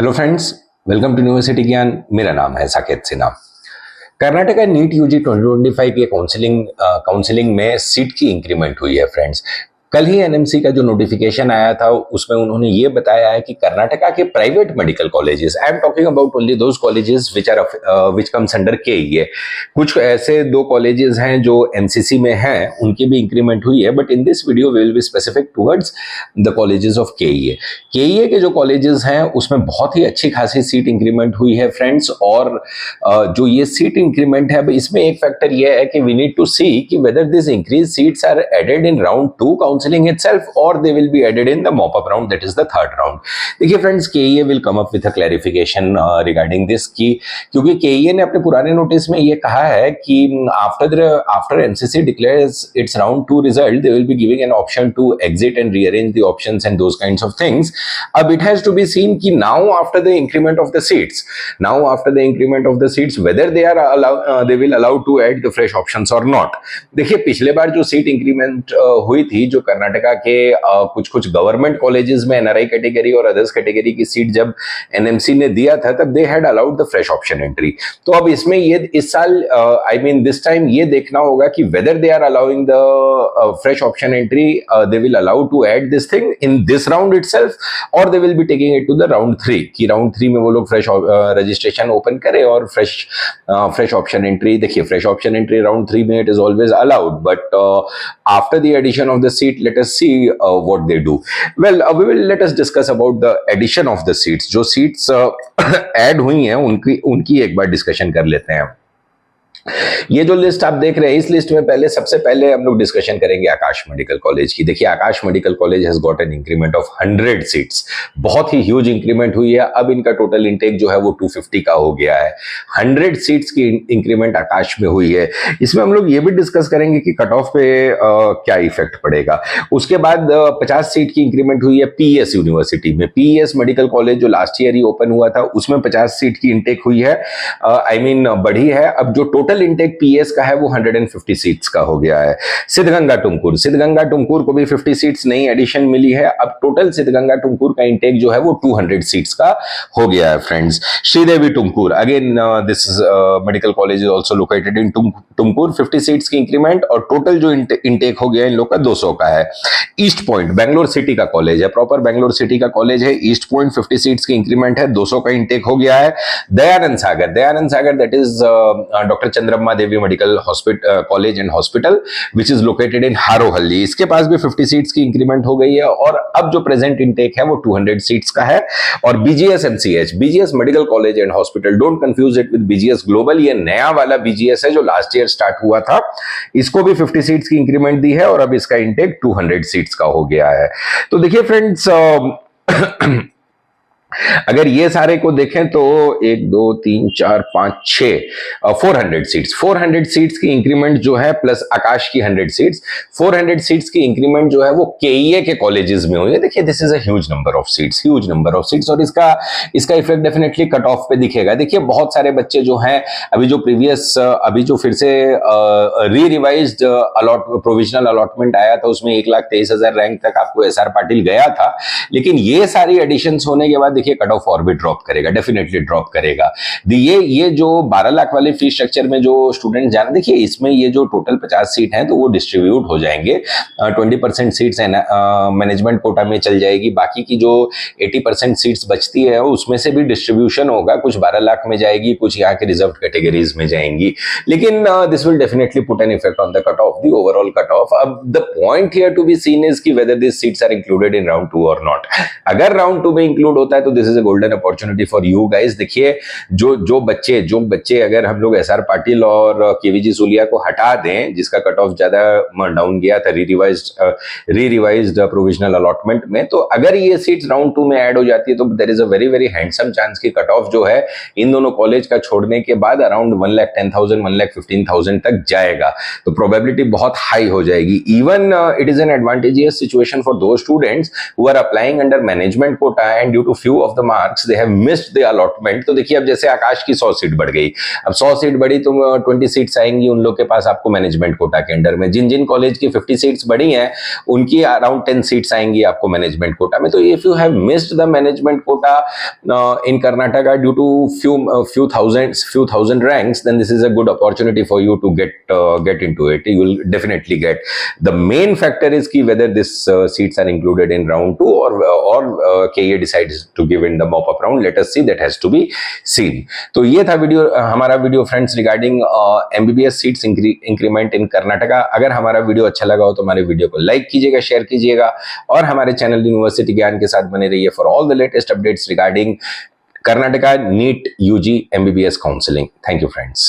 Hello friends, welcome to university Gyan. मेरा नाम है साकेत सिन्हा। कर्नाटका नीट यूजी 2025 के काउंसलिंग में सीट की इंक्रीमेंट हुई है फ्रेंड्स। कल ही एनएमसी का जो नोटिफिकेशन आया था उसमें उन्होंने ये बताया है कि कर्नाटका के private medical colleges, I am talking about only those colleges which comes under KEA, कुछ ऐसे दो कॉलेजेस हैं जो एमसीसी में हैं, उनकी भी इंक्रीमेंट हुई है। But in this video we will be specific towards the colleges of KEA के जो कॉलेजेस हैं उसमें बहुत ही अच्छी खासी सीट इंक्रीमेंट हुई है फ्रेंड्स। और जो ये सीट इंक्रीमेंट है, इसमें एक फैक्टर ये है कि वी नीड टू सी कि whether this increase seats are added in round 2 counseling itself or they will be added in the mop-up round, that is the third round. देखिए friends, केईए will come up with a clarification regarding this क्योंकि केईए ने अपने पुराने notice में ये कहा है कि after MCC declares its round 2 result, they will be giving an option to exit and rearrange the options and those kinds of things. अब it has to be seen कि now after the increment of the seats, whether they will allow to add the fresh options or not. देखिए पिछले बार जो seat increment हुई थी, जो कर्नाटका के कुछ गवर्नमेंट कॉलेजेस में एनआरआई कैटेगरी और अदर्स कैटेगरी की सीट जब एनएमसी ने दिया था, तब they had allowed the fresh option entry. तो अब इसमें ये इस साल दिस टाइम ये देखना होगा कि whether they are allowing the fresh option entry, they will allow to add this thing in this round itself, और they will be taking it to the round 3 कि राउंड 3 में वो लोग फ्रेश रजिस्ट्रेशन ओपन करे और fresh option entry. देखिए fresh option entry round 3 में it is always allowed, but after the addition of the seat, let us see what they do. Well, let us discuss about the addition of the seats. जो seats add हुई हैं उनकी एक बार discussion कर लेते हैं। ये जो लिस्ट आप देख रहे हैं, इस लिस्ट में सबसे पहले हम लोग डिस्कशन करेंगे आकाश मेडिकल कॉलेज की। देखिए Aakash medical college has got an increment of 100 seats, बहुत ही ह्यूज इंक्रीमेंट हुई है। अब इनका टोटल इंटेक जो है वो 250 का हो गया है। 100 सीट्स की इंक्रीमेंट आकाश में हुई है। इसमें हम लोग ये भी डिस्कस करेंगे कि कट ऑफ पे क्या इफेक्ट पड़ेगा। उसके बाद 50 सीट की इंक्रीमेंट हुई है पीएस यूनिवर्सिटी में। पीएस मेडिकल कॉलेज जो लास्ट ईयर ही ओपन हुआ था, उसमें 50 सीट की इंटेक हुई है, बढ़ी है। अब जो टोटल इंटेक पीएस का है वो 150 सीट्स का हो गया है। सिद्धगंगा टुमकुर को भी 50 सीट्स नई एडिशन मिली है। अब टोटल सिद्धगंगा टुमकुर का इंटेक जो है वो 200 सीट्स का हो गया है friends. Sridevi Tumkur, again this medical college is also located in Tumkur, 50 seats की इंक्रीमेंट, और टोटल जो इंटेक हो गया इन लोग का 200 का है। ईस्ट पॉइंट बेंगलोर सिटी का कॉलेज है, प्रॉपर बेंगलोर सिटी का कॉलेज है। ईस्ट पॉइंट 50 सीट्स की इंक्रीमेंट है, 200 का इंटेक हो गया है। Dayanand Sagar that is doctor Chandrama Devi medical college and hospital which is located in हारोहल्ली, इसके पास भी 50 सीट्स की इंक्रीमेंट हो गई है, और अब जो प्रेजेंट इंटेक है वो 200 सीट्स का है। और BGS medical college and hospital, don't confuse it with BGS global, ये नया वाला बीजीएस है जो लास्ट ईयर स्टार्ट हुआ था। इसको भी 50 सीट्स की इंक्रीमेंट दी है, और अब इसका इंटेक 200 सीट्स का हो गया है। तो देखिए फ्रेंड्स, अगर ये सारे को देखें तो 1 2 3 4 5 6 400 सीट्स की इंक्रीमेंट जो है, प्लस आकाश की 100 सीट्स, 400 सीट्स की इंक्रीमेंट जो है वो केईए के कॉलेजेस में हुई है। देखिए this is a huge number of seats, और इसका इफेक्ट डेफिनेटली कट ऑफ पे दिखेगा। देखिए बहुत सारे बच्चे जो हैं अभी जो फिर से री रिवाइज्ड प्रोविजनल अलॉटमेंट आया था, उसमें 1,23,000 रैंक तक आपको एसआर पाटिल गया था, लेकिन ये सारी एडिशंस होने के बाद देखिए कट ऑफ और भी ड्रॉप करेगा, डेफिनेटली ड्रॉप करेगा। ये जो 12 लाख वाले फीस स्ट्रक्चर में जो स्टूडेंट जाना, देखिए इसमें ये जो टोटल 50 सीट हैं तो वो डिस्ट्रीब्यूट हो जाएंगे। 20% सीट्स मैनेजमेंट कोटा में चल जाएगी, बाकी की जो 80% सीट्स बचती है उसमें से भी डिस्ट्रीब्यूशन होगा, कुछ 12 लाख में जाएगी, कुछ यहाँ के रिजर्व कैटेगरीज में जाएंगी। लेकिन this will definitely put an effect on the cut off, the overall cut off. अब the point here to be seen is कि whether this seats are included in round 2 or not. अगर round 2 में include होता है तो this is a golden opportunity for you guys. देखिए जो बच्चे अगर हम लोग एसआर पाटिल और केवीजी सूलिया को हटा दें, जिसका कट ऑफ ज्यादा डाउन गया था री रिवाइज्ड प्रोविजनल अलॉटमेंट में, तो अगर ये सीट्स राउंड 2 में ऐड हो जाती है तो there is a very very handsome chance कि कट ऑफ जो है इन दोनों कॉलेज का छोड़ने के बाद अराउंड 1,10,000 1,15,000 तक जाएगा। तो प्रोबेबिलिटी बहुत हाई हो जाएगी। Even it is an advantageous situation for those students who are applying under management quota, and due to few of the marks they have missed the allotment. तो देखिए अब जैसे आकाश की 100 सीट बढ़ गई, अब 100 सीट बढ़ी तो 20 सीट्स आएंगी उन लोग के पास आपको मैनेजमेंट कोटा के अंडर में। जिन जिन कॉलेज की 50 सीट्स बढ़ी हैं उनकी अराउंड 10 सीट्स आएंगी आपको मैनेजमेंट कोटा में। तो if you have missed the management quota in Karnataka due to few thousand ranks, then this is a good opportunity for you to get into it. You will definitely get. The main factor is ki whether this seats are included in round 2 or KA decides to give in the mop-up round. Let us see, that has to be seen. तो ये था video, हमारा video friends regarding MBBS seats increment in Karnataka. अगर हमारा video अच्छा लगा हो तो हमारे वीडियो को लाइक कीजिएगा, शेयर कीजिएगा और हमारे चैनल यूनिवर्सिटी ज्ञान के साथ बने रहिए for all the latest updates regarding Karnataka NEET UG MBBS counseling. Thank you, friends.